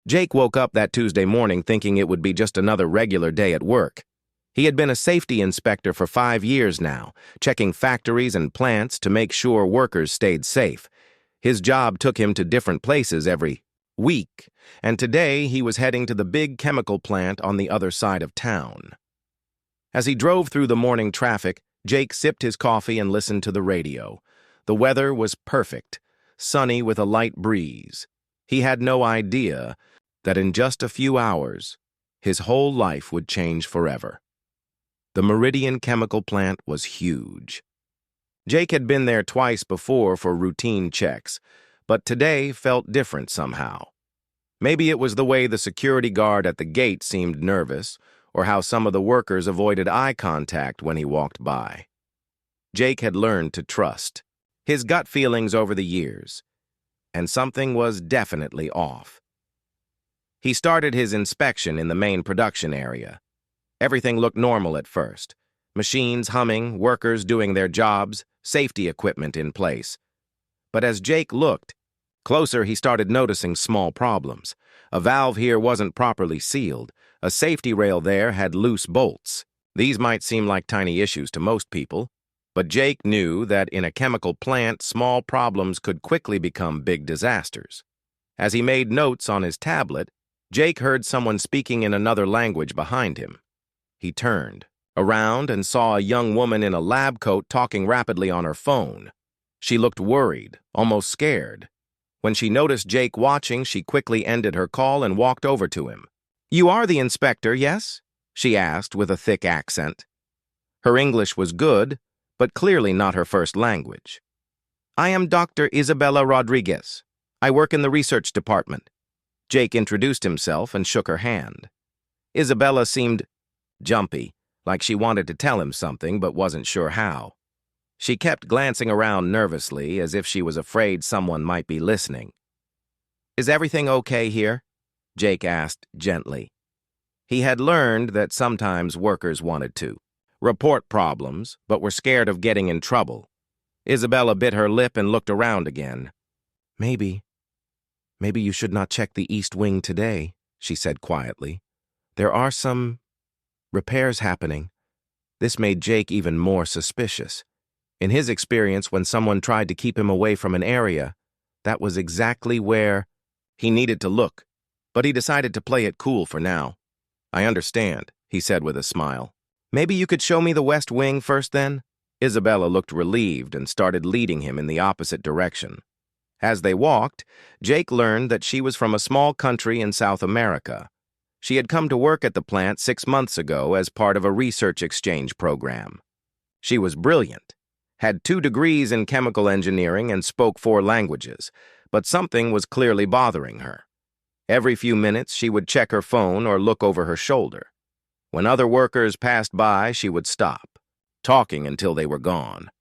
Jake woke up that Tuesday morning thinking it would be just another regular day at work. He had been a safety inspector for 5 years now, checking factories and plants to make sure workers stayed safe. His job took him to different places every week, and today he was heading to the big chemical plant on the other side of town. As he drove through the morning traffic, Jake sipped his coffee and listened to the radio. The weather was perfect, sunny with a light breeze. He had no idea that in just a few hours, his whole life would change forever. The Meridian chemical plant was huge. Jake had been there twice before for routine checks, but today felt different somehow. Maybe it was the way the security guard at the gate seemed nervous, or how some of the workers avoided eye contact when he walked by. Jake had learned to trust his gut feelings over the years, and something was definitely off. He started his inspection in the main production area. Everything looked normal at first. Machines humming, workers doing their jobs, safety equipment in place. But as Jake looked closer, he started noticing small problems. A valve here wasn't properly sealed. A safety rail there had loose bolts. These might seem like tiny issues to most people, but Jake knew that in a chemical plant, small problems could quickly become big disasters. As he made notes on his tablet, Jake heard someone speaking in another language behind him. He turned around and saw a young woman in a lab coat talking rapidly on her phone. She looked worried, almost scared. When she noticed Jake watching, she quickly ended her call and walked over to him. "You are the inspector, yes?" she asked with a thick accent. Her English was good, but clearly not her first language. "I am Dr. Isabella Rodriguez. I work in the research department." Jake introduced himself and shook her hand. Isabella seemed jumpy, like she wanted to tell him something but wasn't sure how. She kept glancing around nervously as if she was afraid someone might be listening. "Is everything okay here?" Jake asked gently. He had learned that sometimes workers wanted to report problems, but were scared of getting in trouble. Isabella bit her lip and looked around again. Maybe you should not check the East Wing today," she said quietly. "There are some repairs happening." This made Jake even more suspicious. In his experience, when someone tried to keep him away from an area, that was exactly where he needed to look. But he decided to play it cool for now. "I understand," he said with a smile. "Maybe you could show me the West Wing first then?" Isabella looked relieved and started leading him in the opposite direction. As they walked, Jake learned that she was from a small country in South America. She had come to work at the plant 6 months ago as part of a research exchange program. She was brilliant, had 2 degrees in chemical engineering and spoke 4 languages, but something was clearly bothering her. Every few minutes, she would check her phone or look over her shoulder. When other workers passed by, she would stop, talking until they were gone.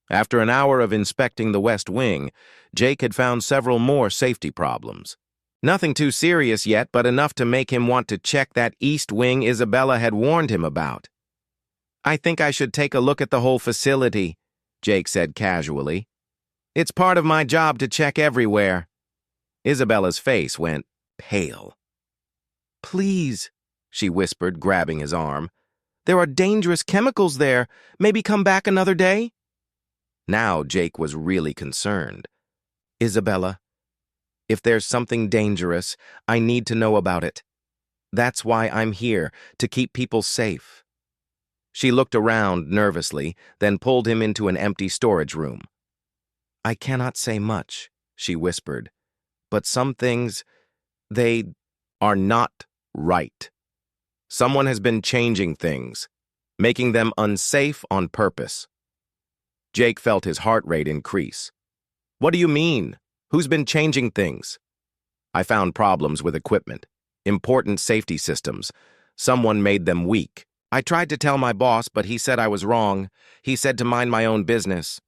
After an hour of inspecting the West Wing, Jake had found several more safety problems. Nothing too serious yet, but enough to make him want to check that East Wing Isabella had warned him about. "I think I should take a look at the whole facility," Jake said casually. "It's part of my job to check everywhere." Isabella's face went pale. "Please," she whispered, grabbing his arm. "There are dangerous chemicals there. Maybe come back another day?" Now Jake was really concerned. "Isabella, if there's something dangerous, I need to know about it. That's why I'm here, to keep people safe." She looked around nervously, then pulled him into an empty storage room. "I cannot say much," she whispered, "but some things, they are not right. Someone has been changing things, making them unsafe on purpose." Jake felt his heart rate increase. "What do you mean? Who's been changing things?" "I found problems with equipment, important safety systems. Someone made them weak. I tried to tell my boss, but he said I was wrong. He said to mind my own business."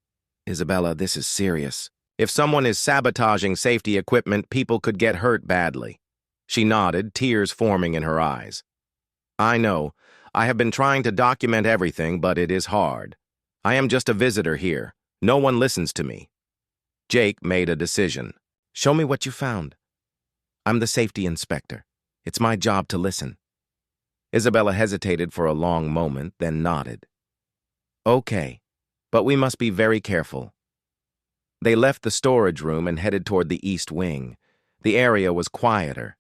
"Isabella, this is serious. If someone is sabotaging safety equipment, people could get hurt badly." She nodded, tears forming in her eyes. "I know. I have been trying to document everything, but it is hard. I am just a visitor here. No one listens to me." Jake made a decision. "Show me what you found." I'm the safety inspector. It's my job to listen. Isabella hesitated for a long moment, then nodded. Okay, but we must be very careful. They left the storage room and headed toward the east wing. The area was quieter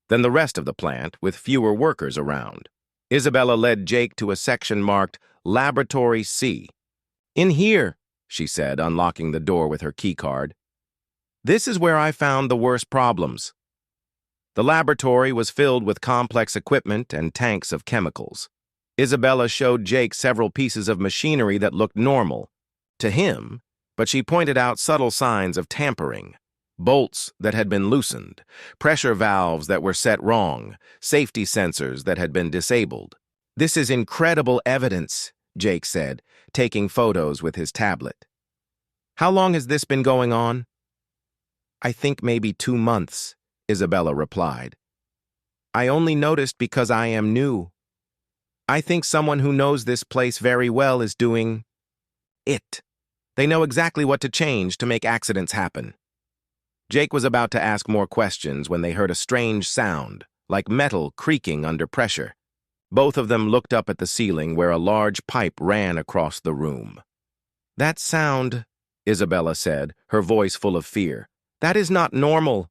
than the rest of the plant, with fewer workers around. Isabella led Jake to a section marked Laboratory C. In here, she said, unlocking the door with her keycard. This is where I found the worst problems. The laboratory was filled with complex equipment and tanks of chemicals. Isabella showed Jake several pieces of machinery that looked normal to him, but she pointed out subtle signs of tampering. Bolts that had been loosened, pressure valves that were set wrong, safety sensors that had been disabled. This is incredible evidence, Jake said, taking photos with his tablet. How long has this been going on? I think maybe 2 months, Isabella replied. I only noticed because I am new. I think someone who knows this place very well is doing it. They know exactly what to change to make accidents happen. Jake was about to ask more questions when they heard a strange sound, like metal creaking under pressure. Both of them looked up at the ceiling where a large pipe ran across the room. That sound, Isabella said, her voice full of fear. That is not normal.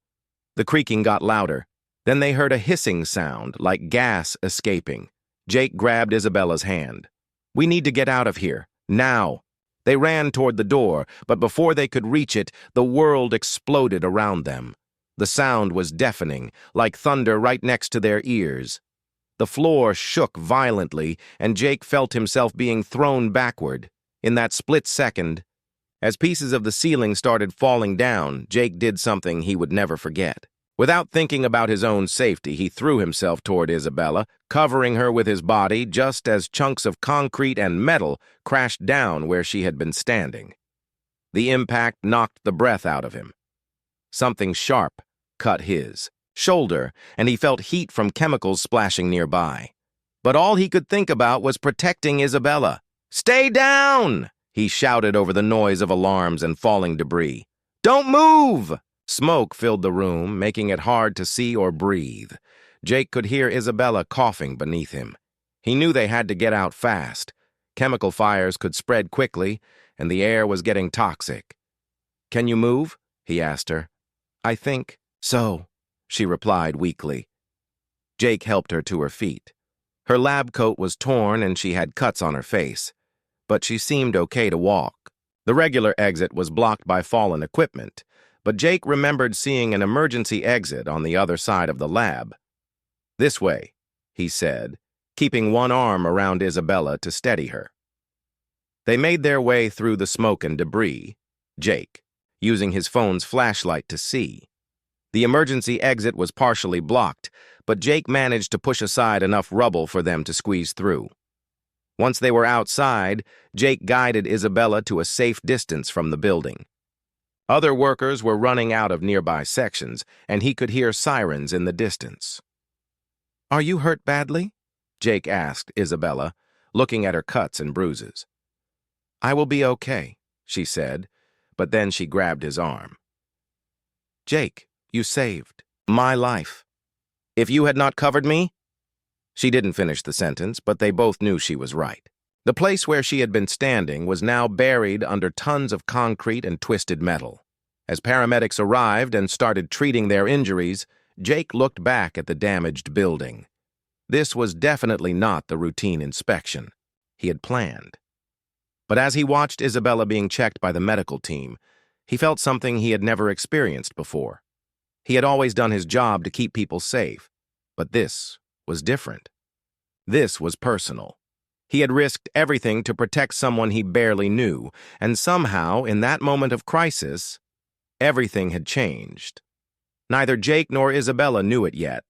The creaking got louder. Then they heard a hissing sound, like gas escaping. Jake grabbed Isabella's hand. We need to get out of here, now. They ran toward the door, but before they could reach it, the world exploded around them. The sound was deafening, like thunder right next to their ears. The floor shook violently, and Jake felt himself being thrown backward. In that split second, as pieces of the ceiling started falling down, Jake did something he would never forget. Without thinking about his own safety, he threw himself toward Isabella, covering her with his body just as chunks of concrete and metal crashed down where she had been standing. The impact knocked the breath out of him. Something sharp cut his shoulder, and he felt heat from chemicals splashing nearby. But all he could think about was protecting Isabella. Stay down! He shouted over the noise of alarms and falling debris. Don't move! Smoke filled the room, making it hard to see or breathe. Jake could hear Isabella coughing beneath him. He knew they had to get out fast. Chemical fires could spread quickly, and the air was getting toxic. Can you move? He asked her. I think so, she replied weakly. Jake helped her to her feet. Her lab coat was torn and she had cuts on her face, but she seemed okay to walk. The regular exit was blocked by fallen equipment, but Jake remembered seeing an emergency exit on the other side of the lab. This way, he said, keeping one arm around Isabella to steady her. They made their way through the smoke and debris, Jake, using his phone's flashlight to see. The emergency exit was partially blocked, but Jake managed to push aside enough rubble for them to squeeze through. Once they were outside, Jake guided Isabella to a safe distance from the building. Other workers were running out of nearby sections, and he could hear sirens in the distance. Are you hurt badly? Jake asked Isabella, looking at her cuts and bruises. I will be okay, she said, but then she grabbed his arm. Jake, you saved my life. If you had not covered me? She didn't finish the sentence, but they both knew she was right. The place where she had been standing was now buried under tons of concrete and twisted metal. As paramedics arrived and started treating their injuries, Jake looked back at the damaged building. This was definitely not the routine inspection he had planned. But as he watched Isabella being checked by the medical team, he felt something he had never experienced before. He had always done his job to keep people safe, but this was different. This was personal. He had risked everything to protect someone he barely knew, and somehow, in that moment of crisis, everything had changed. Neither Jake nor Isabella knew it yet,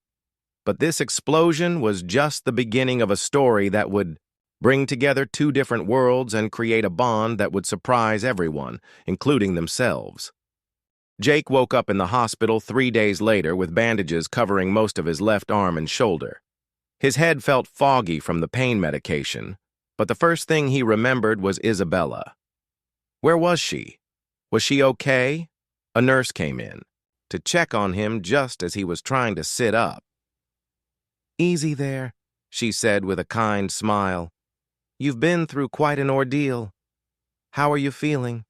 but this explosion was just the beginning of a story that would bring together two different worlds and create a bond that would surprise everyone, including themselves. Jake woke up in the hospital 3 days later with bandages covering most of his left arm and shoulder. His head felt foggy from the pain medication, but the first thing he remembered was Isabella. Where was she? Was she okay? A nurse came in. to check on him just as he was trying to sit up. "Easy there," she said with a kind smile. "You've been through quite an ordeal. How are you feeling?"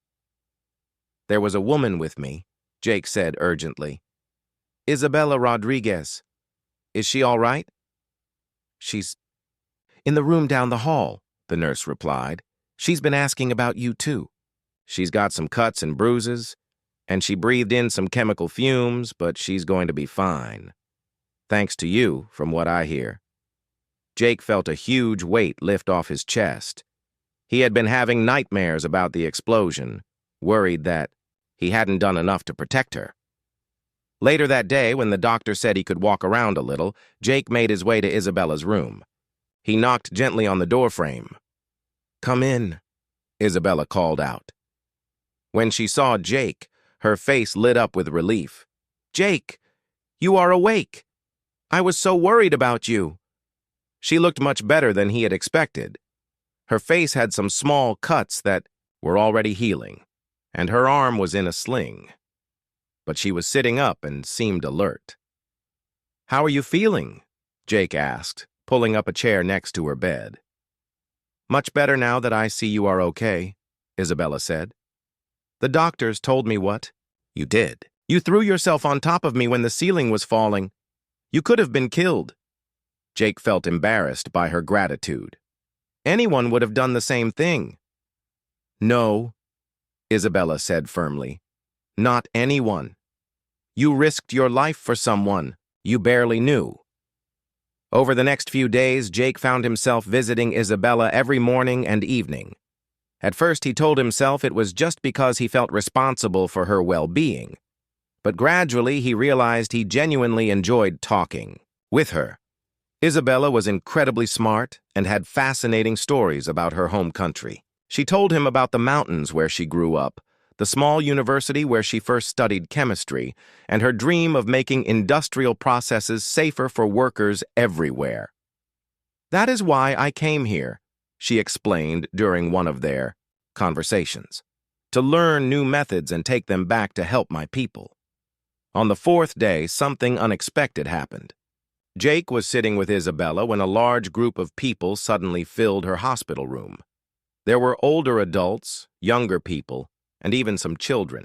"There was a woman with me," Jake said urgently. "Isabella Rodriguez. Is she all right?" "She's in the room down the hall," the nurse replied. "She's been asking about you, too. She's got some cuts and bruises, and she breathed in some chemical fumes, but she's going to be fine. Thanks to you, from what I hear." Jake felt a huge weight lift off his chest. He had been having nightmares about the explosion, worried that he hadn't done enough to protect her. Later that day, when the doctor said he could walk around a little, Jake made his way to Isabella's room. He knocked gently on the doorframe. "Come in," Isabella called out. When she saw Jake, her face lit up with relief. "Jake, you are awake! I was so worried about you." She looked much better than he had expected. Her face had some small cuts that were already healing, and her arm was in a sling. But she was sitting up and seemed alert. "How are you feeling?" Jake asked, pulling up a chair next to her bed. "Much better now that I see you are okay," Isabella said. "The doctors told me what you did. You threw yourself on top of me when the ceiling was falling. You could have been killed." Jake felt embarrassed by her gratitude. "Anyone would have done the same thing." "No," Isabella said firmly. "Not anyone. You risked your life for someone you barely knew." Over the next few days, Jake found himself visiting Isabella every morning and evening. At first, he told himself it was just because he felt responsible for her well-being. But gradually, he realized he genuinely enjoyed talking with her. Isabella was incredibly smart and had fascinating stories about her home country. She told him about the mountains where she grew up, the small university where she first studied chemistry, and her dream of making industrial processes safer for workers everywhere. "That is why I came here," she explained during one of their conversations, "to learn new methods and take them back to help my people." On the fourth day, something unexpected happened. Jake was sitting with Isabella when a large group of people suddenly filled her hospital room. There were older adults, younger people, and even some children.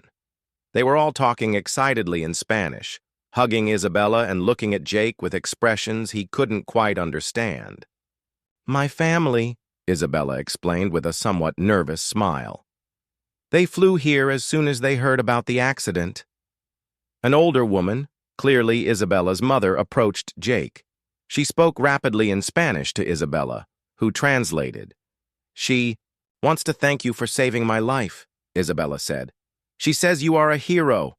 They were all talking excitedly in Spanish, hugging Isabella and looking at Jake with expressions he couldn't quite understand. "My family," Isabella explained with a somewhat nervous smile. "They flew here as soon as they heard about the accident." An older woman, clearly Isabella's mother, approached Jake. She spoke rapidly in Spanish to Isabella, who translated. "She wants to thank you for saving my life," Isabella said. "She says you are a hero."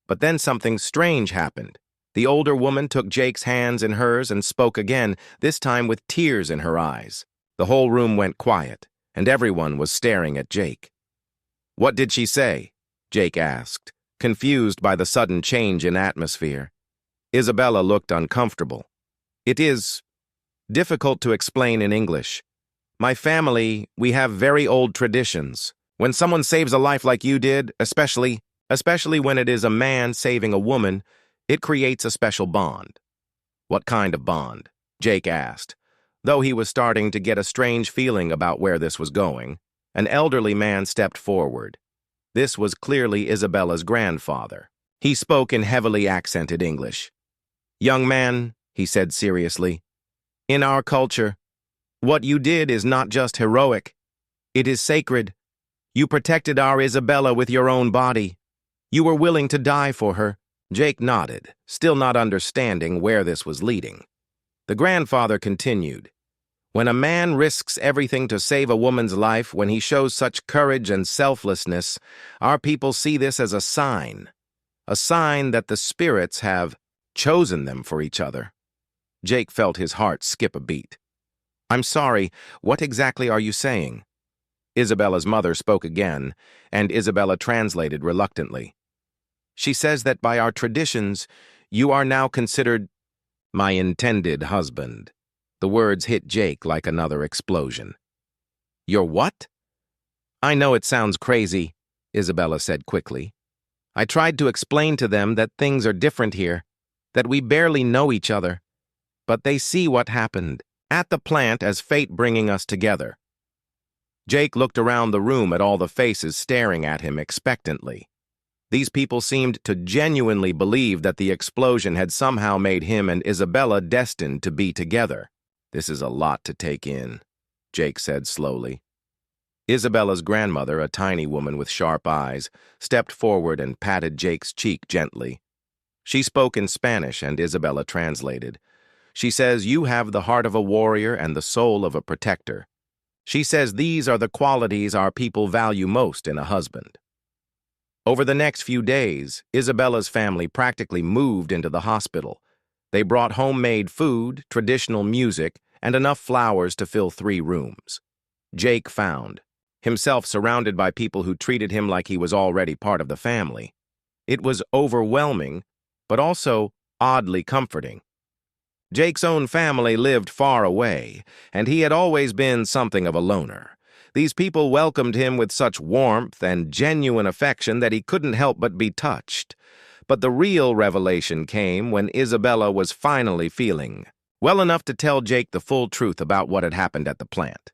But then something strange happened. The older woman took Jake's hands in hers and spoke again, this time with tears in her eyes. The whole room went quiet, and everyone was staring at Jake. "What did she say?" Jake asked, confused by the sudden change in atmosphere. Isabella looked uncomfortable. "It is difficult to explain in English. My family, we have very old traditions. When someone saves a life like you did, especially when it is a man saving a woman, it creates a special bond." "What kind of bond?" Jake asked. Though he was starting to get a strange feeling about where this was going, an elderly man stepped forward. This was clearly Isabella's grandfather. He spoke in heavily accented English. "Young man," he said seriously, "in our culture, what you did is not just heroic. It is sacred. You protected our Isabella with your own body. You were willing to die for her." Jake nodded, still not understanding where this was leading. The grandfather continued. "When a man risks everything to save a woman's life, when he shows such courage and selflessness, our people see this as a sign that the spirits have chosen them for each other." Jake felt his heart skip a beat. "I'm sorry, what exactly are you saying?" Isabella's mother spoke again, and Isabella translated reluctantly. "She says that by our traditions, you are now considered my intended husband." The words hit Jake like another explosion. "Your what?" "I know it sounds crazy," Isabella said quickly. I tried to explain to them that things are different here, that we barely know each other, but they see what happened at the plant as fate bringing us together. Jake looked around the room at all the faces staring at him expectantly. These people seemed to genuinely believe that the explosion had somehow made him and Isabella destined to be together. "This is a lot to take in," Jake said slowly. Isabella's grandmother, a tiny woman with sharp eyes, stepped forward and patted Jake's cheek gently. She spoke in Spanish and Isabella translated. She says, "You have the heart of a warrior and the soul of a protector." She says these are the qualities our people value most in a husband. Over the next few days, Isabella's family practically moved into the hospital. They brought homemade food, traditional music, and enough flowers to fill 3 rooms. Jake found himself surrounded by people who treated him like he was already part of the family. It was overwhelming, but also oddly comforting. Jake's own family lived far away, and he had always been something of a loner. These people welcomed him with such warmth and genuine affection that he couldn't help but be touched. But the real revelation came when Isabella was finally feeling well enough to tell Jake the full truth about what had happened at the plant.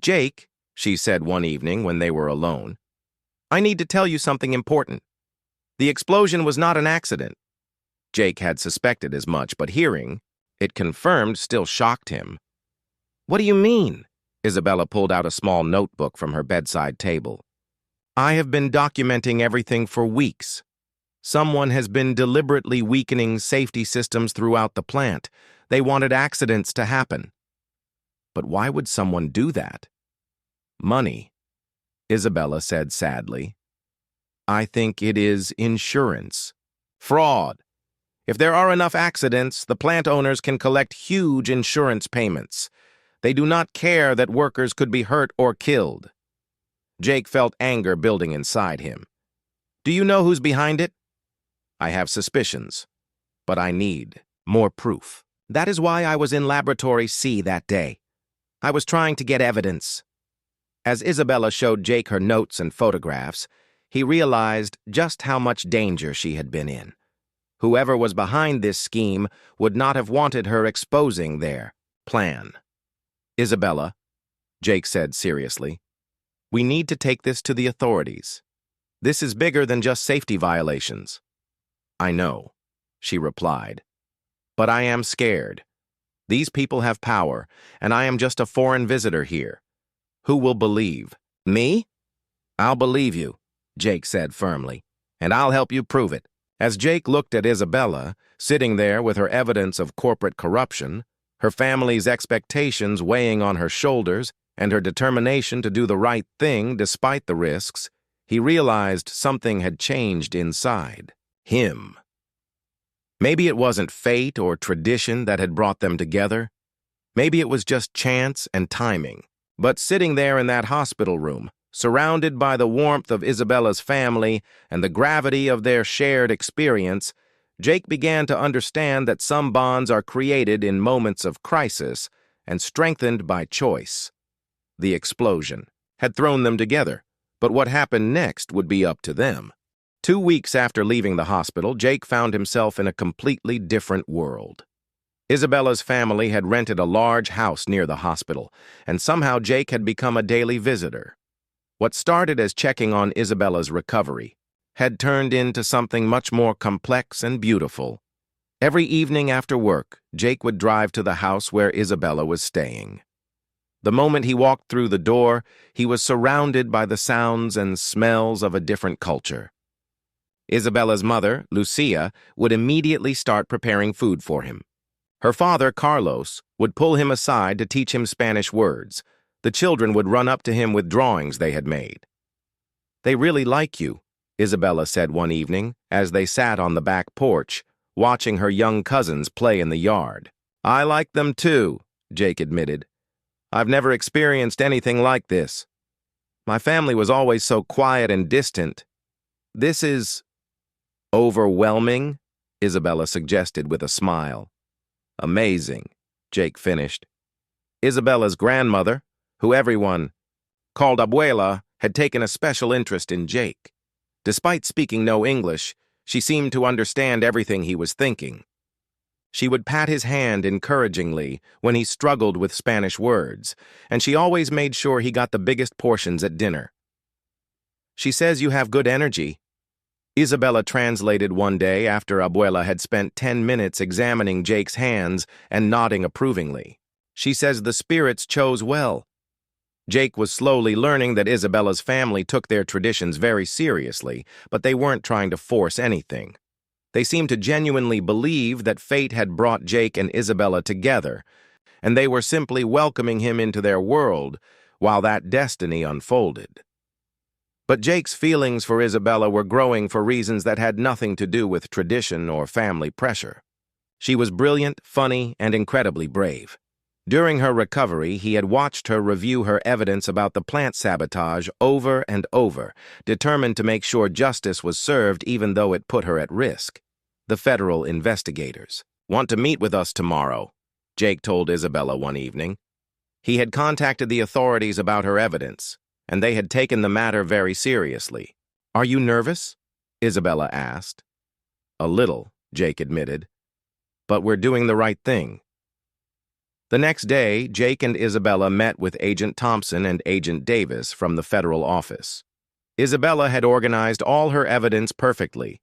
"Jake," she said one evening when they were alone, "I need to tell you something important. The explosion was not an accident." Jake had suspected as much, but hearing it confirmed still shocked him. "What do you mean?" Isabella pulled out a small notebook from her bedside table. "I have been documenting everything for weeks. Someone has been deliberately weakening safety systems throughout the plant. They wanted accidents to happen." "But why would someone do that?" "Money," Isabella said sadly. "I think it is insurance. Fraud. If there are enough accidents, the plant owners can collect huge insurance payments. They do not care that workers could be hurt or killed." Jake felt anger building inside him. "Do you know who's behind it?" "I have suspicions, but I need more proof. That is why I was in Laboratory C that day. I was trying to get evidence." As Isabella showed Jake her notes and photographs, he realized just how much danger she had been in. Whoever was behind this scheme would not have wanted her exposing their plan. "Isabella," Jake said seriously, "we need to take this to the authorities. This is bigger than just safety violations." "I know," she replied, "but I am scared. These people have power, and I am just a foreign visitor here. Who will believe? Me?" "I'll believe you," Jake said firmly, "and I'll help you prove it." As Jake looked at Isabella, sitting there with her evidence of corporate corruption, her family's expectations weighing on her shoulders, and her determination to do the right thing despite the risks, he realized something had changed inside him. Maybe it wasn't fate or tradition that had brought them together. Maybe it was just chance and timing. But sitting there in that hospital room, surrounded by the warmth of Isabella's family and the gravity of their shared experience, Jake began to understand that some bonds are created in moments of crisis and strengthened by choice. The explosion had thrown them together, but what happened next would be up to them. 2 weeks after leaving the hospital, Jake found himself in a completely different world. Isabella's family had rented a large house near the hospital, and somehow Jake had become a daily visitor. What started as checking on Isabella's recovery had turned into something much more complex and beautiful. Every evening after work, Jake would drive to the house where Isabella was staying. The moment he walked through the door, he was surrounded by the sounds and smells of a different culture. Isabella's mother, Lucia, would immediately start preparing food for him. Her father, Carlos, would pull him aside to teach him Spanish words. The children would run up to him with drawings they had made. "They really like you," Isabella said one evening as they sat on the back porch, watching her young cousins play in the yard. "I like them too," Jake admitted. "I've never experienced anything like this. My family was always so quiet and distant. This is overwhelming," Isabella suggested with a smile. "Amazing," Jake finished. Isabella's grandmother, who everyone called Abuela, had taken a special interest in Jake. Despite speaking no English, she seemed to understand everything he was thinking. She would pat his hand encouragingly when he struggled with Spanish words, and she always made sure he got the biggest portions at dinner. "She says you have good energy," Isabella translated one day after Abuela had spent 10 minutes examining Jake's hands and nodding approvingly. "She says the spirits chose well." Jake was slowly learning that Isabella's family took their traditions very seriously, but they weren't trying to force anything. They seemed to genuinely believe that fate had brought Jake and Isabella together, and they were simply welcoming him into their world while that destiny unfolded. But Jake's feelings for Isabella were growing for reasons that had nothing to do with tradition or family pressure. She was brilliant, funny, and incredibly brave. During her recovery, he had watched her review her evidence about the plant sabotage over and over, determined to make sure justice was served even though it put her at risk. "The federal investigators want to meet with us tomorrow," Jake told Isabella one evening. He had contacted the authorities about her evidence, and they had taken the matter very seriously. "Are you nervous?" Isabella asked. "A little," Jake admitted. "But we're doing the right thing." The next day, Jake and Isabella met with Agent Thompson and Agent Davis from the federal office. Isabella had organized all her evidence perfectly.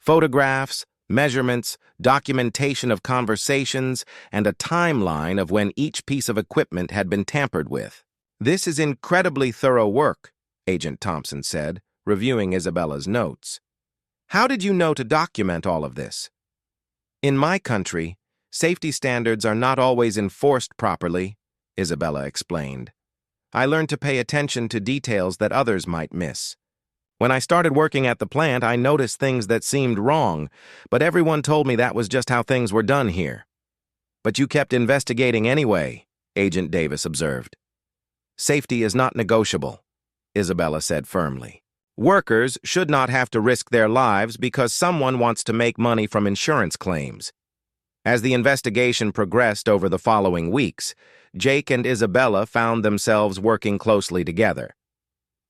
Photographs, measurements, documentation of conversations, and a timeline of when each piece of equipment had been tampered with. "This is incredibly thorough work," Agent Thompson said, reviewing Isabella's notes. "How did you know to document all of this?" "In my country, safety standards are not always enforced properly," Isabella explained. "I learned to pay attention to details that others might miss. When I started working at the plant, I noticed things that seemed wrong, but everyone told me that was just how things were done here." "But you kept investigating anyway," Agent Davis observed. "Safety is not negotiable," Isabella said firmly. "Workers should not have to risk their lives because someone wants to make money from insurance claims." As the investigation progressed over the following weeks, Jake and Isabella found themselves working closely together.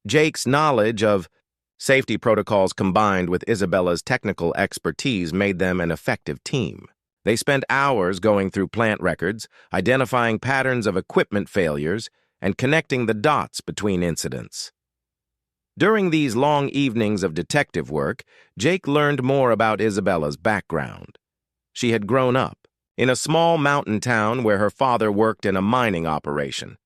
Jake's knowledge of safety protocols combined with Isabella's technical expertise made them an effective team. They spent hours going through plant records, identifying patterns of equipment failures, and connecting the dots between incidents. During these long evenings of detective work, Jake learned more about Isabella's background. She had grown up in a small mountain town where her father worked in a mining operation.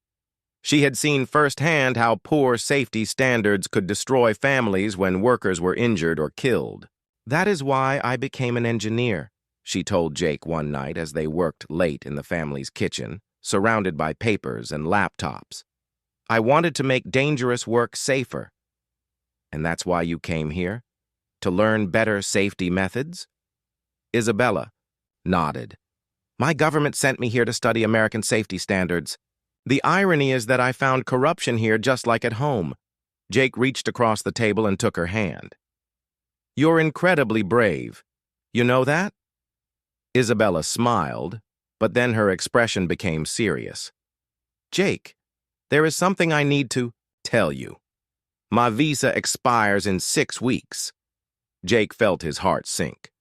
She had seen firsthand how poor safety standards could destroy families when workers were injured or killed. "That is why I became an engineer," she told Jake one night as they worked late in the family's kitchen, surrounded by papers and laptops. "I wanted to make dangerous work safer." "And that's why you came here? To learn better safety methods?" Isabella nodded. "My government sent me here to study American safety standards. The irony is that I found corruption here just like at home." Jake reached across the table and took her hand. "You're incredibly brave. You know that?" Isabella smiled, but then her expression became serious. "Jake, there is something I need to tell you. My visa expires in 6 weeks." Jake felt his heart sink.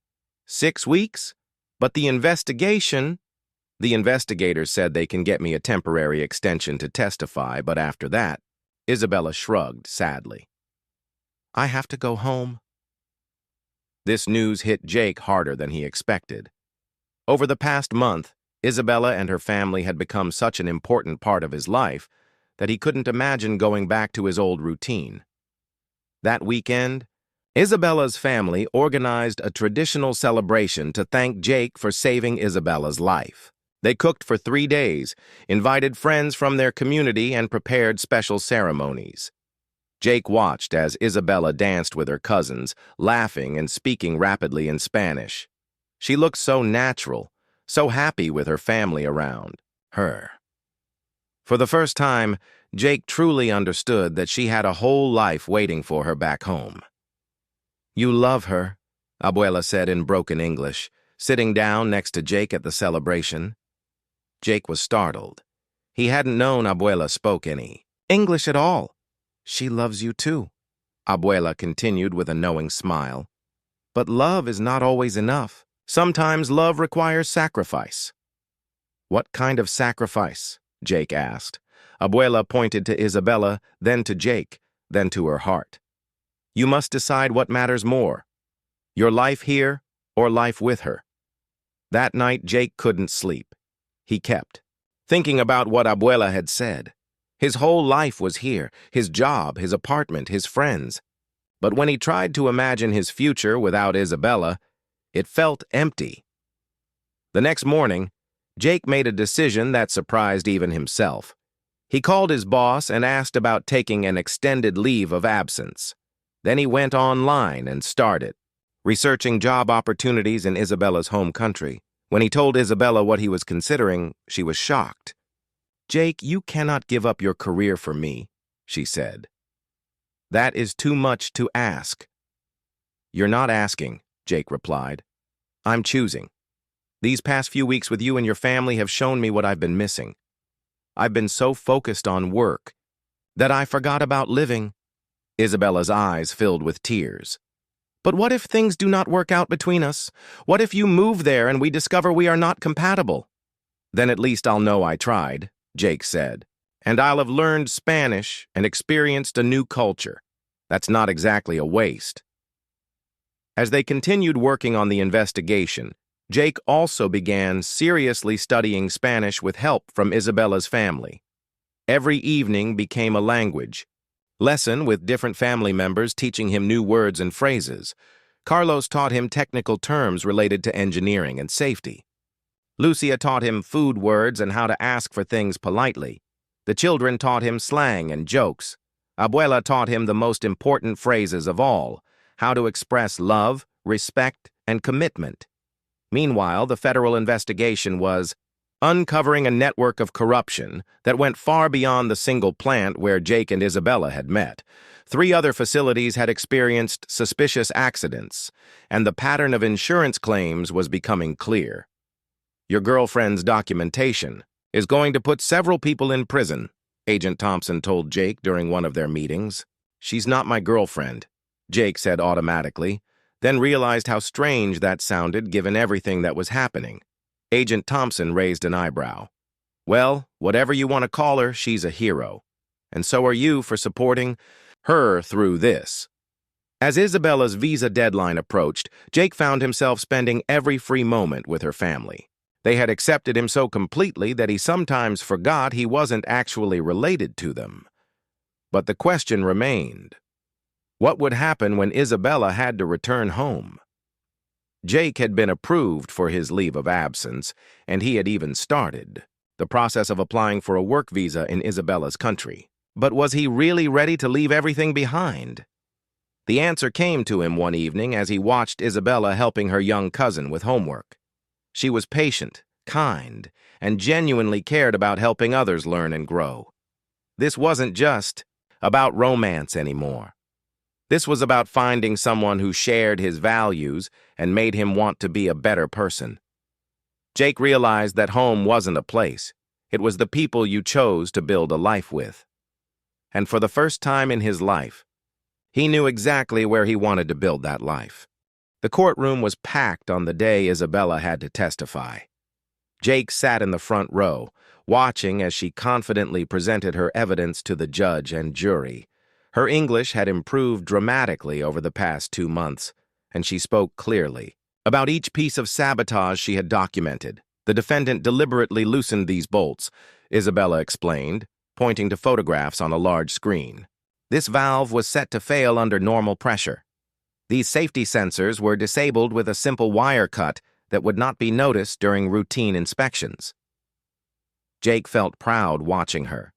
6 weeks? But the investigation... "The investigators said they can get me a temporary extension to testify, but after that," Isabella shrugged sadly. "I have to go home." This news hit Jake harder than he expected. Over the past month, Isabella and her family had become such an important part of his life that he couldn't imagine going back to his old routine. That weekend, Isabella's family organized a traditional celebration to thank Jake for saving Isabella's life. They cooked for 3 days, invited friends from their community, and prepared special ceremonies. Jake watched as Isabella danced with her cousins, laughing and speaking rapidly in Spanish. She looked so natural, so happy with her family around her. For the first time, Jake truly understood that she had a whole life waiting for her back home. "You love her," Abuela said in broken English, sitting down next to Jake at the celebration. Jake was startled. He hadn't known Abuela spoke any English at all. "She loves you too," Abuela continued with a knowing smile. But love is not always enough. Sometimes love requires sacrifice. What kind of sacrifice? Jake asked. Abuela pointed to Isabella, then to Jake, then to her heart. You must decide what matters more, your life here or life with her. That night, Jake couldn't sleep. He kept thinking about what Abuela had said. His whole life was here, his job, his apartment, his friends. But when he tried to imagine his future without Isabella, it felt empty. The next morning, Jake made a decision that surprised even himself. He called his boss and asked about taking an extended leave of absence. Then he went online and started researching job opportunities in Isabella's home country. When he told Isabella what he was considering, she was shocked. Jake, you cannot give up your career for me, she said. That is too much to ask. You're not asking, Jake replied. I'm choosing. These past few weeks with you and your family have shown me what I've been missing. I've been so focused on work that I forgot about living. Isabella's eyes filled with tears. But what if things do not work out between us? What if you move there and we discover we are not compatible? Then at least I'll know I tried, Jake said, and I'll have learned Spanish and experienced a new culture. That's not exactly a waste. As they continued working on the investigation, Jake also began seriously studying Spanish with help from Isabella's family. Every evening became a language lesson with different family members teaching him new words and phrases. Carlos taught him technical terms related to engineering and safety. Lucia taught him food words and how to ask for things politely. The children taught him slang and jokes. Abuela taught him the most important phrases of all, how to express love, respect, and commitment. Meanwhile, the federal investigation was uncovering a network of corruption that went far beyond the single plant where Jake and Isabella had met. 3 other facilities had experienced suspicious accidents, and the pattern of insurance claims was becoming clear. Your girlfriend's documentation is going to put several people in prison, Agent Thompson told Jake during one of their meetings. She's not my girlfriend, Jake said automatically, then realized how strange that sounded given everything that was happening. Agent Thompson raised an eyebrow. Well, whatever you want to call her, she's a hero. And so are you for supporting her through this. As Isabella's visa deadline approached, Jake found himself spending every free moment with her family. They had accepted him so completely that he sometimes forgot he wasn't actually related to them. But the question remained. What would happen when Isabella had to return home? Jake had been approved for his leave of absence, and he had even started the process of applying for a work visa in Isabella's country. But was he really ready to leave everything behind? The answer came to him one evening as he watched Isabella helping her young cousin with homework. She was patient, kind, and genuinely cared about helping others learn and grow. This wasn't just about romance anymore. This was about finding someone who shared his values and made him want to be a better person. Jake realized that home wasn't a place. It was the people you chose to build a life with. And for the first time in his life, he knew exactly where he wanted to build that life. The courtroom was packed on the day Isabella had to testify. Jake sat in the front row, watching as she confidently presented her evidence to the judge and jury. Her English had improved dramatically over the past 2 months, and she spoke clearly. About each piece of sabotage she had documented, the defendant deliberately loosened these bolts, Isabella explained, pointing to photographs on a large screen. This valve was set to fail under normal pressure. These safety sensors were disabled with a simple wire cut that would not be noticed during routine inspections. Jake felt proud watching her.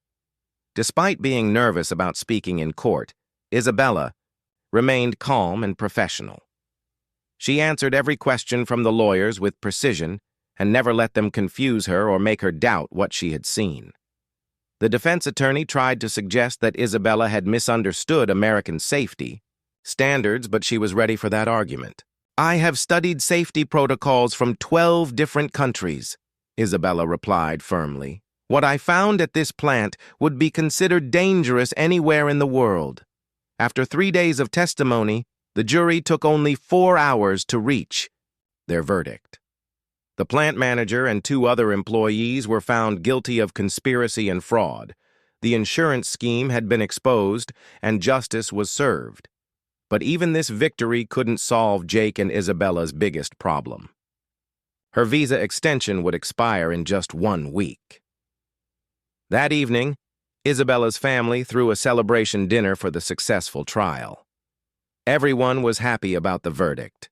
Despite being nervous about speaking in court, Isabella remained calm and professional. She answered every question from the lawyers with precision and never let them confuse her or make her doubt what she had seen. The defense attorney tried to suggest that Isabella had misunderstood American safety standards, but she was ready for that argument. I have studied safety protocols from 12 different countries, Isabella replied firmly. What I found at this plant would be considered dangerous anywhere in the world. After 3 days of testimony, the jury took only 4 hours to reach their verdict. The plant manager and 2 other employees were found guilty of conspiracy and fraud. The insurance scheme had been exposed, and justice was served. But even this victory couldn't solve Jake and Isabella's biggest problem. Her visa extension would expire in just 1 week. That evening, Isabella's family threw a celebration dinner for the successful trial. Everyone was happy about the verdict,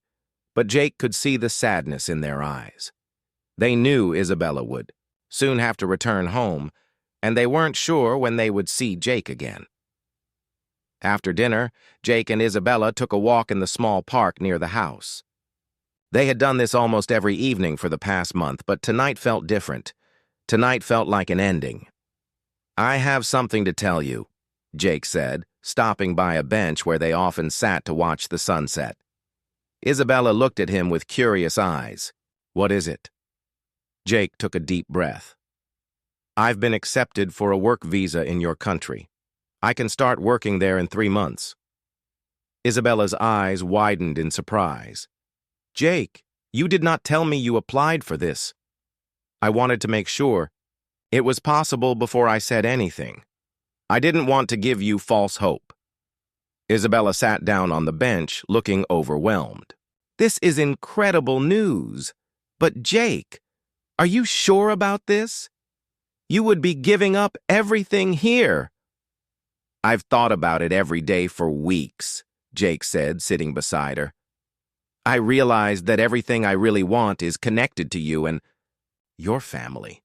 but Jake could see the sadness in their eyes. They knew Isabella would soon have to return home, and they weren't sure when they would see Jake again. After dinner, Jake and Isabella took a walk in the small park near the house. They had done this almost every evening for the past month, but tonight felt different. Tonight felt like an ending. "I have something to tell you," Jake said, stopping by a bench where they often sat to watch the sunset. Isabella looked at him with curious eyes. "What is it?" Jake took a deep breath. "I've been accepted for a work visa in your country. I can start working there in 3 months." Isabella's eyes widened in surprise. "Jake, you did not tell me you applied for this." "I wanted to make sure. It was possible before I said anything. I didn't want to give you false hope." Isabella sat down on the bench, looking overwhelmed. "This is incredible news. But Jake, are you sure about this? You would be giving up everything here." "I've thought about it every day for weeks," Jake said, sitting beside her. "I realized that everything I really want is connected to you and your family.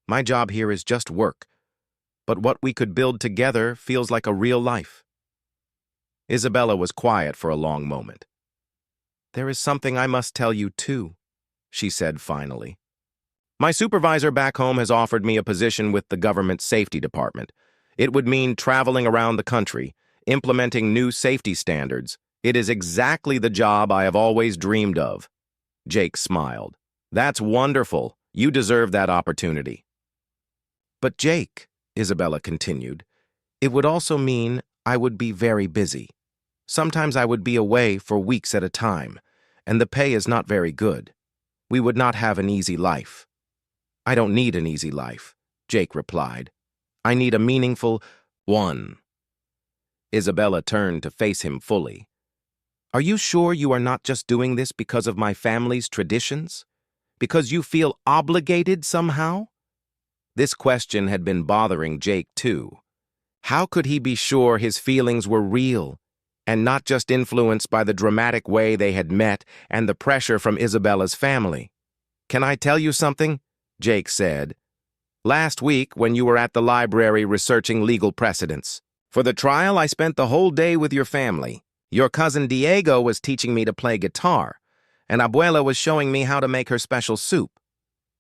My job here is just work, but what we could build together feels like a real life." Isabella was quiet for a long moment. "There is something I must tell you too," she said finally. "My supervisor back home has offered me a position with the government safety department. It would mean traveling around the country, implementing new safety standards. It is exactly the job I have always dreamed of." Jake smiled. "That's wonderful. You deserve that opportunity." "But Jake," Isabella continued, "it would also mean I would be very busy. Sometimes I would be away for weeks at a time, and the pay is not very good. We would not have an easy life." "I don't need an easy life," Jake replied. "I need a meaningful one." Isabella turned to face him fully. "Are you sure you are not just doing this because of my family's traditions? Because you feel obligated somehow?" This question had been bothering Jake too. How could he be sure his feelings were real and not just influenced by the dramatic way they had met and the pressure from Isabella's family? "Can I tell you something?" Jake said. "Last week, when you were at the library researching legal precedents, for the trial, I spent the whole day with your family. Your cousin Diego was teaching me to play guitar, and Abuela was showing me how to make her special soup."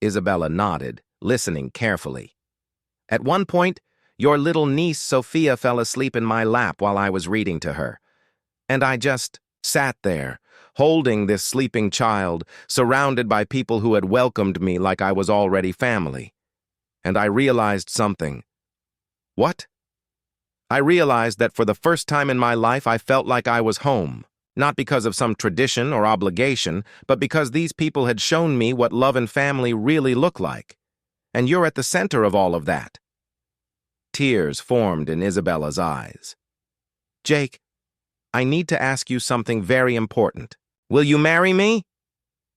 Isabella nodded, listening carefully. "At one point, your little niece Sophia fell asleep in my lap while I was reading to her, and I just sat there, holding this sleeping child, surrounded by people who had welcomed me like I was already family. And I realized something." "What?" "I realized that for the first time in my life I felt like I was home, not because of some tradition or obligation, but because these people had shown me what love and family really look like. And you're at the center of all of that." Tears formed in Isabella's eyes. "Jake, I need to ask you something very important. Will you marry me?"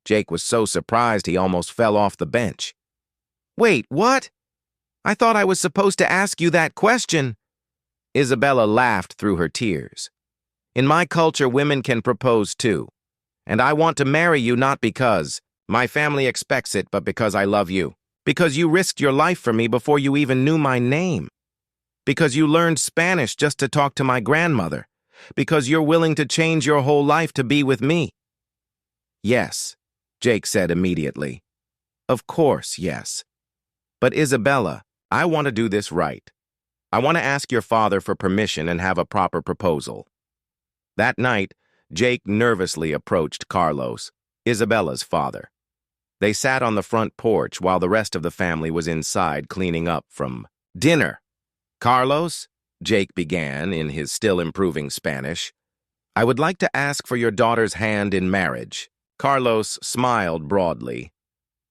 Jake was so surprised he almost fell off the bench. "Wait, what? I thought I was supposed to ask you that question." Isabella laughed through her tears. "In my culture, women can propose too. And I want to marry you not because my family expects it, but because I love you. Because you risked your life for me before you even knew my name. Because you learned Spanish just to talk to my grandmother. Because you're willing to change your whole life to be with me." "Yes," Jake said immediately. "Of course, yes. But Isabella, I want to do this right. I want to ask your father for permission and have a proper proposal." That night, Jake nervously approached Carlos, Isabella's father. They sat on the front porch while the rest of the family was inside cleaning up from dinner. "Carlos," Jake began in his still improving Spanish. "I would like to ask for your daughter's hand in marriage." Carlos smiled broadly.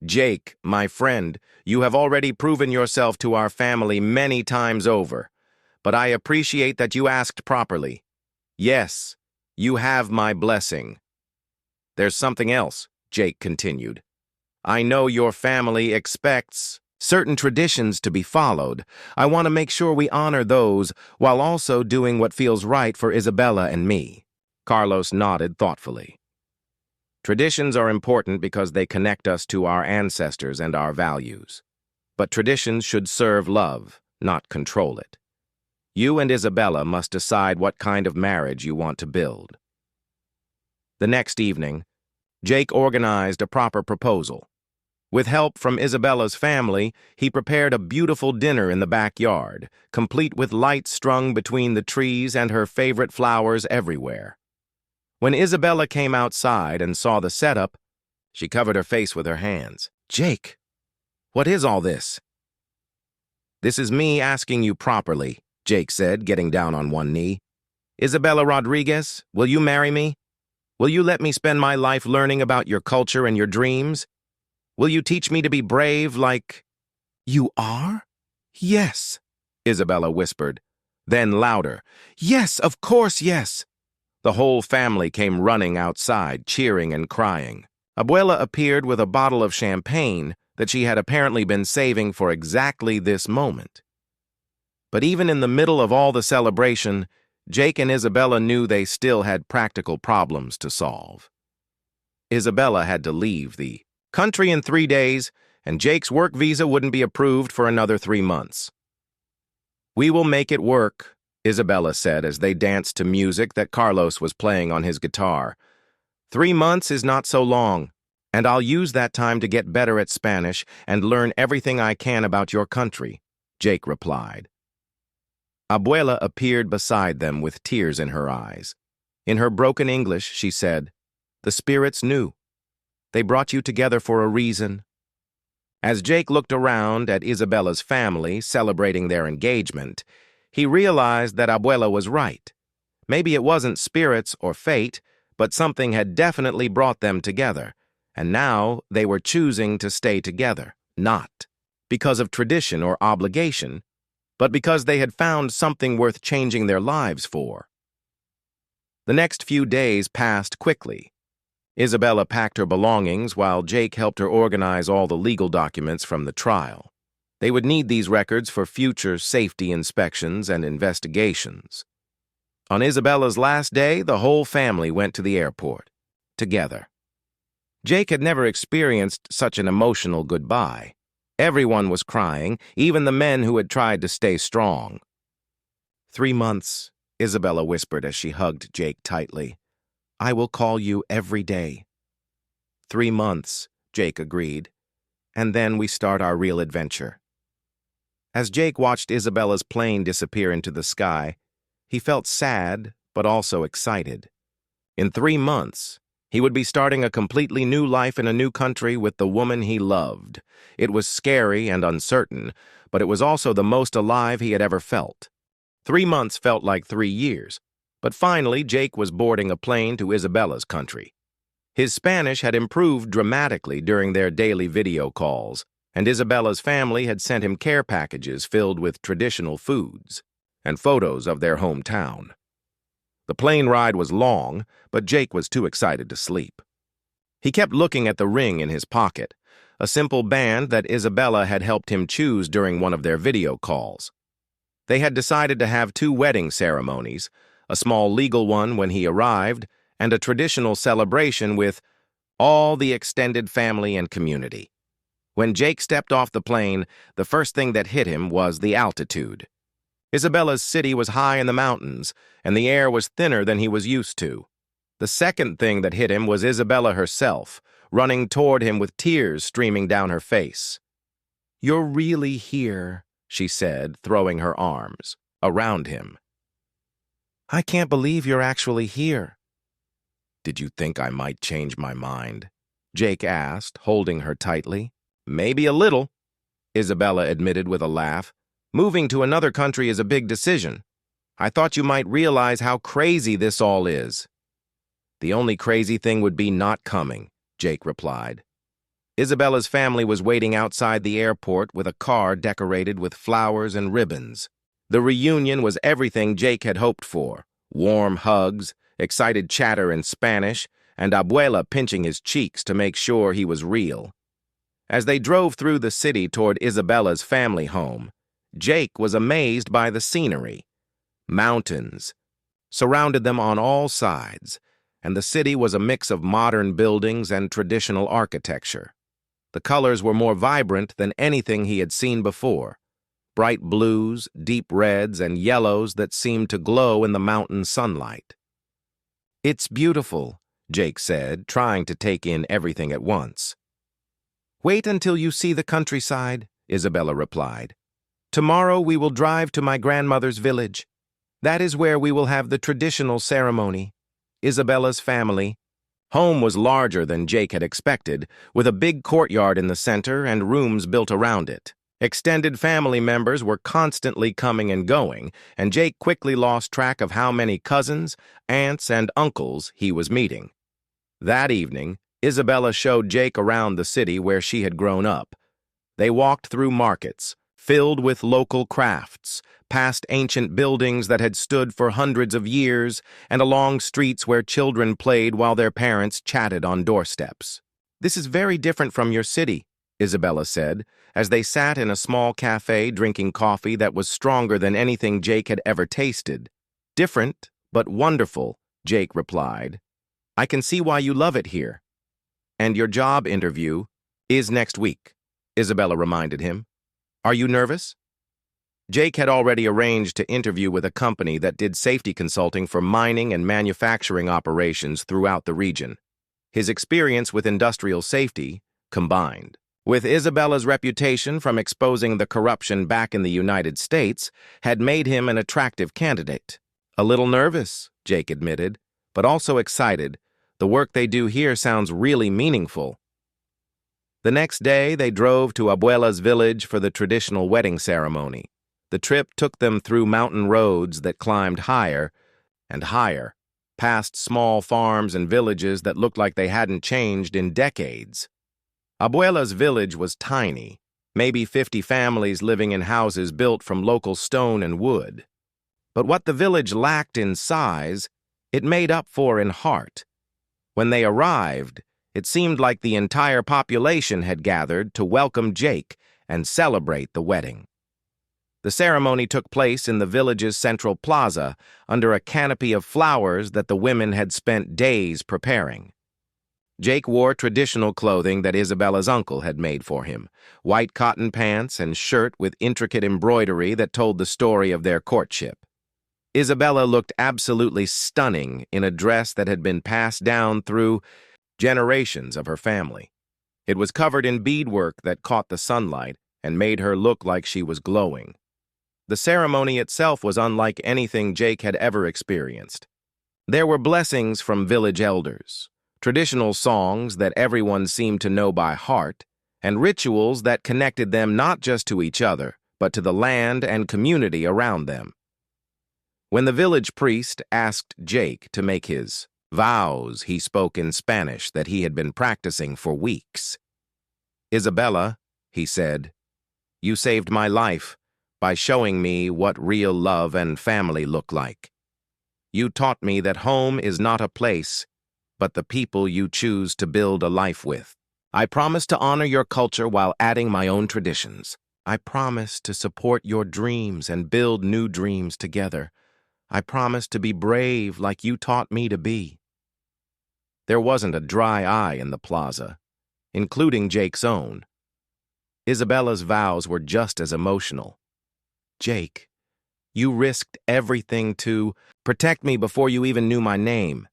"Jake, my friend, you have already proven yourself to our family many times over, but I appreciate that you asked properly. Yes, you have my blessing." "There's something else," Jake continued. "I know your family expects certain traditions to be followed. I want to make sure we honor those while also doing what feels right for Isabella and me." Carlos nodded thoughtfully. "Traditions are important because they connect us to our ancestors and our values. But traditions should serve love, not control it. You and Isabella must decide what kind of marriage you want to build." The next evening, Jake organized a proper proposal. With help from Isabella's family, he prepared a beautiful dinner in the backyard, complete with lights strung between the trees and her favorite flowers everywhere. When Isabella came outside and saw the setup, she covered her face with her hands. "Jake, what is all this?" "This is me asking you properly," Jake said, getting down on one knee. "Isabella Rodriguez, will you marry me? Will you let me spend my life learning about your culture and your dreams? Will you teach me to be brave like—" "You are?" "Yes," Isabella whispered. Then louder, "Yes, of course, yes." The whole family came running outside, cheering and crying. Abuela appeared with a bottle of champagne that she had apparently been saving for exactly this moment. But even in the middle of all the celebration, Jake and Isabella knew they still had practical problems to solve. Isabella had to leave the country in 3 days, and Jake's work visa wouldn't be approved for another 3 months. "We will make it work," Isabella said as they danced to music that Carlos was playing on his guitar. "3 months is not so long, and I'll use that time to get better at Spanish and learn everything I can about your country," Jake replied. Abuela appeared beside them with tears in her eyes. In her broken English, she said, "The spirits knew. They brought you together for a reason." As Jake looked around at Isabella's family celebrating their engagement, he realized that Abuela was right. Maybe it wasn't spirits or fate, but something had definitely brought them together, and now they were choosing to stay together, not because of tradition or obligation, but because they had found something worth changing their lives for. The next few days passed quickly. Isabella packed her belongings while Jake helped her organize all the legal documents from the trial. They would need these records for future safety inspections and investigations. On Isabella's last day, the whole family went to the airport, together. Jake had never experienced such an emotional goodbye. Everyone was crying, even the men who had tried to stay strong. 3 months, Isabella whispered as she hugged Jake tightly. "I will call you every day." 3 months, Jake agreed. "And then we start our real adventure." As Jake watched Isabella's plane disappear into the sky, he felt sad, but also excited. In 3 months, he would be starting a completely new life in a new country with the woman he loved. It was scary and uncertain, but it was also the most alive he had ever felt. 3 months felt like 3 years. But finally, Jake was boarding a plane to Isabella's country. His Spanish had improved dramatically during their daily video calls, and Isabella's family had sent him care packages filled with traditional foods and photos of their hometown. The plane ride was long, but Jake was too excited to sleep. He kept looking at the ring in his pocket, a simple band that Isabella had helped him choose during one of their video calls. They had decided to have 2 wedding ceremonies, a small legal one when he arrived, and a traditional celebration with all the extended family and community. When Jake stepped off the plane, the first thing that hit him was the altitude. Isabella's city was high in the mountains, and the air was thinner than he was used to. The second thing that hit him was Isabella herself, running toward him with tears streaming down her face. "You're really here," she said, throwing her arms around him. "I can't believe you're actually here." "Did you think I might change my mind?" Jake asked, holding her tightly. "Maybe a little," Isabella admitted with a laugh. "Moving to another country is a big decision. I thought you might realize how crazy this all is." "The only crazy thing would be not coming," Jake replied. Isabella's family was waiting outside the airport with a car decorated with flowers and ribbons. The reunion was everything Jake had hoped for: warm hugs, excited chatter in Spanish, and Abuela pinching his cheeks to make sure he was real. As they drove through the city toward Isabella's family home, Jake was amazed by the scenery. Mountains surrounded them on all sides, and the city was a mix of modern buildings and traditional architecture. The colors were more vibrant than anything he had seen before: bright blues, deep reds, and yellows that seemed to glow in the mountain sunlight. "It's beautiful," Jake said, trying to take in everything at once. "Wait until you see the countryside," Isabella replied. "Tomorrow we will drive to my grandmother's village. That is where we will have the traditional ceremony." Isabella's family home was larger than Jake had expected, with a big courtyard in the center and rooms built around it. Extended family members were constantly coming and going, and Jake quickly lost track of how many cousins, aunts, and uncles he was meeting. That evening, Isabella showed Jake around the city where she had grown up. They walked through markets, filled with local crafts, past ancient buildings that had stood for hundreds of years, and along streets where children played while their parents chatted on doorsteps. "This is very different from your city," Isabella said, as they sat in a small cafe drinking coffee that was stronger than anything Jake had ever tasted. "Different, but wonderful," Jake replied. "I can see why you love it here." "And your job interview is next week," Isabella reminded him. "Are you nervous?" Jake had already arranged to interview with a company that did safety consulting for mining and manufacturing operations throughout the region. His experience with industrial safety, combined with Isabella's reputation from exposing the corruption back in the United States, had made him an attractive candidate. "A little nervous," Jake admitted, "but also excited. The work they do here sounds really meaningful." The next day, they drove to Abuela's village for the traditional wedding ceremony. The trip took them through mountain roads that climbed higher and higher, past small farms and villages that looked like they hadn't changed in decades. Abuela's village was tiny, maybe 50 families living in houses built from local stone and wood. But what the village lacked in size, it made up for in heart. When they arrived, it seemed like the entire population had gathered to welcome Jake and celebrate the wedding. The ceremony took place in the village's central plaza under a canopy of flowers that the women had spent days preparing. Jake wore traditional clothing that Isabella's uncle had made for him: white cotton pants and shirt with intricate embroidery that told the story of their courtship. Isabella looked absolutely stunning in a dress that had been passed down through generations of her family. It was covered in beadwork that caught the sunlight and made her look like she was glowing. The ceremony itself was unlike anything Jake had ever experienced. There were blessings from village elders, traditional songs that everyone seemed to know by heart, and rituals that connected them not just to each other, but to the land and community around them. When the village priest asked Jake to make his vows, he spoke in Spanish that he had been practicing for weeks. "Isabella," he said, "you saved my life by showing me what real love and family look like. You taught me that home is not a place, but the people you choose to build a life with. I promise to honor your culture while adding my own traditions. I promise to support your dreams and build new dreams together. I promise to be brave like you taught me to be." There wasn't a dry eye in the plaza, including Jake's own. Isabella's vows were just as emotional. "Jake, you risked everything to protect me before you even knew my name.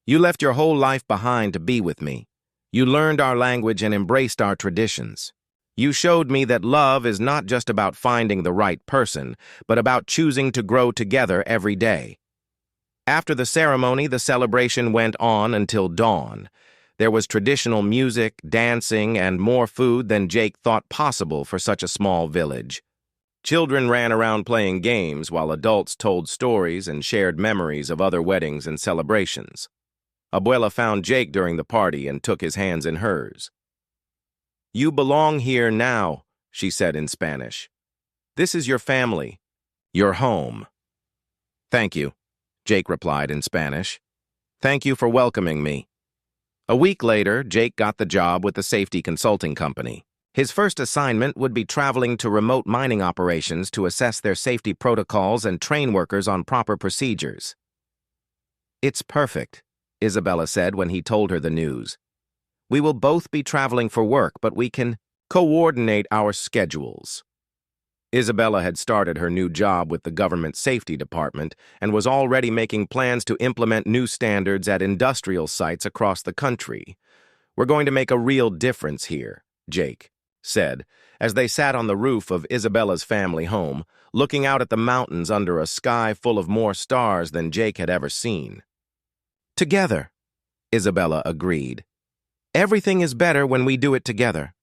You left your whole life behind to be with me. You learned our language and embraced our traditions. You showed me that love is not just about finding the right person, but about choosing to grow together every day." After the ceremony, the celebration went on until dawn. There was traditional music, dancing, and more food than Jake thought possible for such a small village. Children ran around playing games while adults told stories and shared memories of other weddings and celebrations. Abuela found Jake during the party and took his hands in hers. "You belong here now," she said in Spanish. "This is your family, your home." "Thank you," Jake replied in Spanish. "Thank you for welcoming me." A week later, Jake got the job with the safety consulting company. His first assignment would be traveling to remote mining operations to assess their safety protocols and train workers on proper procedures. "It's perfect," Isabella said when he told her the news. "We will both be traveling for work, but we can coordinate our schedules." Isabella had started her new job with the government safety department and was already making plans to implement new standards at industrial sites across the country. "We're going to make a real difference here," Jake said, as they sat on the roof of Isabella's family home, looking out at the mountains under a sky full of more stars than Jake had ever seen. "Together," Isabella agreed. "Everything is better when we do it together."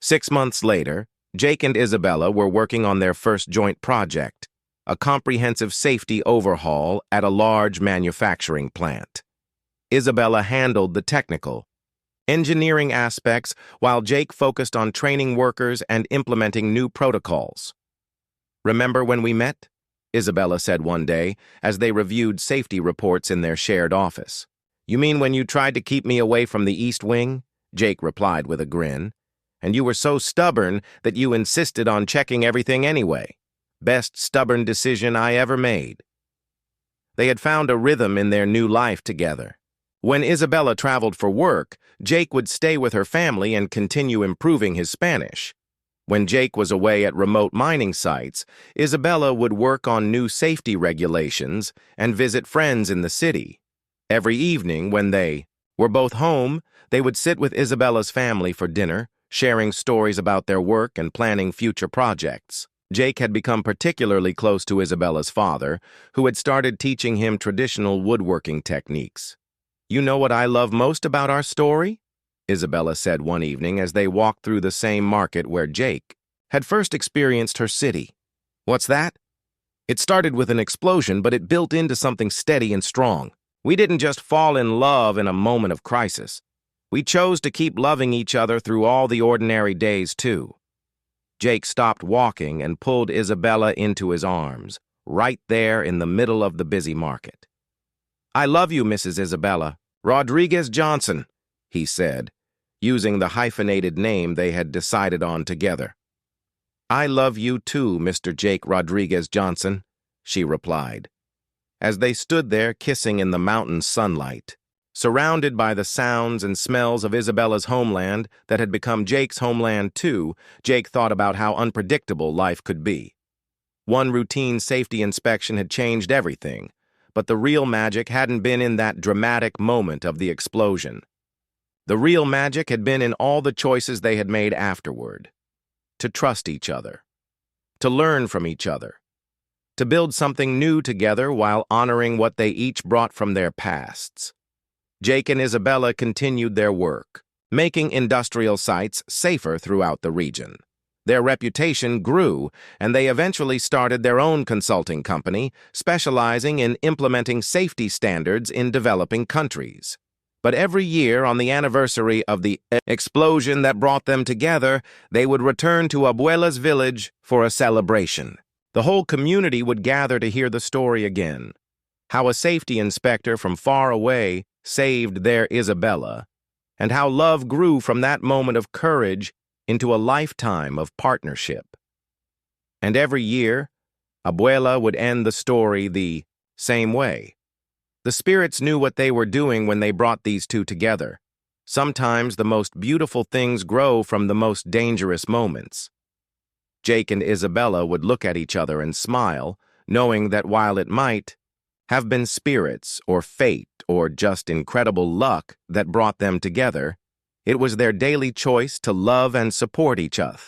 6 months later, Jake and Isabella were working on their first joint project, a comprehensive safety overhaul at a large manufacturing plant. Isabella handled the technical, engineering aspects while Jake focused on training workers and implementing new protocols. "Remember when we met?" Isabella said one day as they reviewed safety reports in their shared office. "You mean when you tried to keep me away from the East Wing?" Jake replied with a grin. "And you were so stubborn that you insisted on checking everything anyway. Best stubborn decision I ever made." They had found a rhythm in their new life together. When Isabella traveled for work, Jake would stay with her family and continue improving his Spanish. When Jake was away at remote mining sites, Isabella would work on new safety regulations and visit friends in the city. Every evening, when they were both home, they would sit with Isabella's family for dinner, sharing stories about their work and planning future projects. Jake had become particularly close to Isabella's father, who had started teaching him traditional woodworking techniques. "You know what I love most about our story?" Isabella said one evening as they walked through the same market where Jake had first experienced her city. "What's that?" "It started with an explosion, but it built into something steady and strong. We didn't just fall in love in a moment of crisis. We chose to keep loving each other through all the ordinary days, too." Jake stopped walking and pulled Isabella into his arms, right there in the middle of the busy market. "I love you, Mrs. Isabella Rodriguez Johnson," he said, using the hyphenated name they had decided on together. "I love you too, Mr. Jake Rodriguez Johnson," she replied. As they stood there kissing in the mountain sunlight, surrounded by the sounds and smells of Isabella's homeland that had become Jake's homeland too, Jake thought about how unpredictable life could be. One routine safety inspection had changed everything, but the real magic hadn't been in that dramatic moment of the explosion. The real magic had been in all the choices they had made afterward. To trust each other, to learn from each other, to build something new together while honoring what they each brought from their pasts. Jake and Isabella continued their work, making industrial sites safer throughout the region. Their reputation grew, and they eventually started their own consulting company, specializing in implementing safety standards in developing countries. But every year, on the anniversary of the explosion that brought them together, they would return to Abuela's village for a celebration. The whole community would gather to hear the story again. How a safety inspector from far away saved their Isabella, and how love grew from that moment of courage into a lifetime of partnership. And every year, Abuela would end the story the same way. The spirits knew what they were doing when they brought these two together. Sometimes the most beautiful things grow from the most dangerous moments. Jake and Isabella would look at each other and smile, knowing that while it might have been spirits or fate or just incredible luck that brought them together, it was their daily choice to love and support each other.